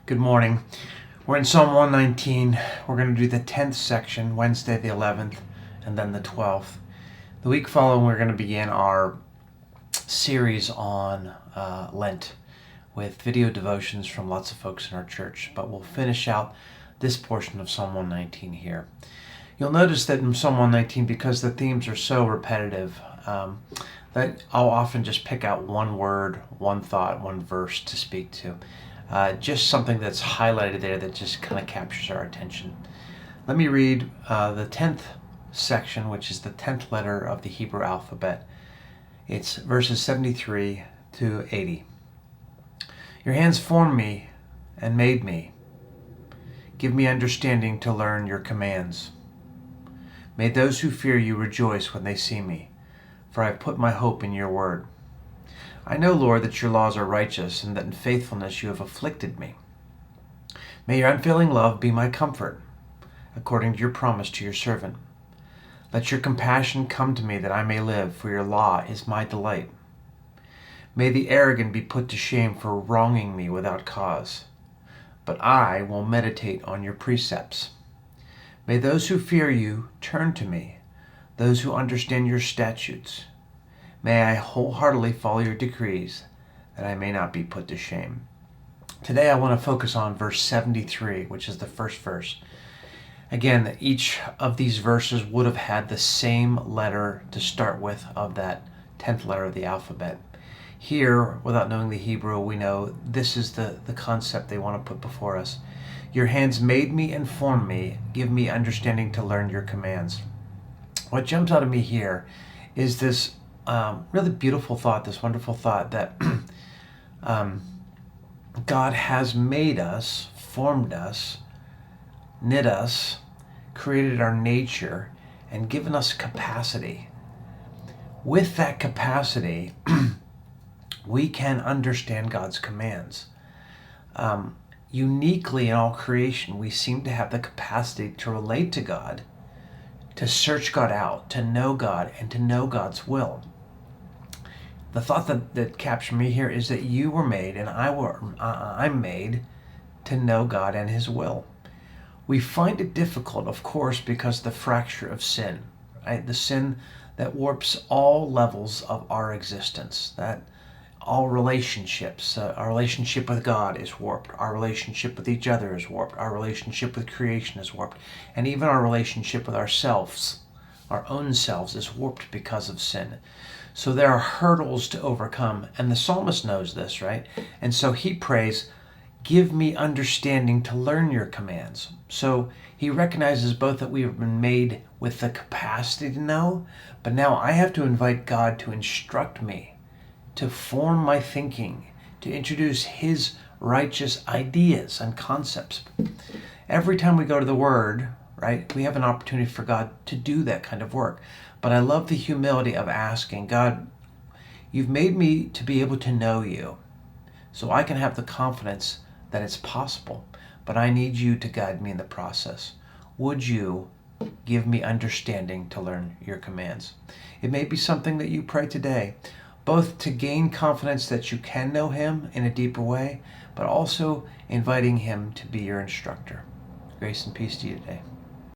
Good morning. We're in Psalm 119. We're going to do the 10th section, Wednesday the 11th, and then the 12th. The week following, we're going to begin our series on Lent with video devotions from lots of folks in our church. But we'll finish out this portion of Psalm 119 here. You'll notice that in Psalm 119, because the themes are so repetitive, that I'll often just pick out one word, one thought, one verse to speak to. Just something that's highlighted there that just kind of captures our attention. Let me read the 10th section, which is the 10th letter of the Hebrew alphabet. It's verses 73 to 80. Your hands formed me and made me. Give me understanding to learn your commands. May those who fear you rejoice when they see me, for I have put my hope in your word. I know, Lord, that your laws are righteous and that in faithfulness you have afflicted me. May your unfailing love be my comfort, according to your promise to your servant. Let your compassion come to me that I may live, for your law is my delight. May the arrogant be put to shame for wronging me without cause, but I will meditate on your precepts. May those who fear you turn to me, those who understand your statutes. May I wholeheartedly follow your decrees, that I may not be put to shame. Today I want to focus on verse 73, which is the first verse. Again, each of these verses would have had the same letter to start with of that 10th letter of the alphabet. Here, without knowing the Hebrew, we know this is the concept they want to put before us. Your hands made me and formed me. Give me understanding to learn your commands. What jumps out at me here is this really beautiful thought, this wonderful thought that God has made us, formed us, knit us, created our nature, and given us capacity. With that capacity, we can understand God's commands. Uniquely in all creation, we seem to have the capacity to relate to God, to search God out, to know God, and to know God's will. The thought that captured me here is that you were made and I'm made to know God and His will. We find it difficult, of course, because of the fracture of sin, right? The sin that warps all levels of our existence, that all relationships, our relationship with God is warped, our relationship with each other is warped, our relationship with creation is warped, and even our relationship with ourselves, our own selves, is warped because of sin. So there are hurdles to overcome, and the psalmist knows this, right? And so he prays, give me understanding to learn your commands. So he recognizes both that we have been made with the capacity to know, but now I have to invite God to instruct me, to form my thinking, to introduce His righteous ideas and concepts. Every time we go to the Word, right, we have an opportunity for God to do that kind of work. But I love the humility of asking, God, you've made me to be able to know you, so I can have the confidence that it's possible, but I need you to guide me in the process. Would you give me understanding to learn your commands? It may be something that you pray today, both to gain confidence that you can know Him in a deeper way, but also inviting Him to be your instructor. Grace and peace to you today.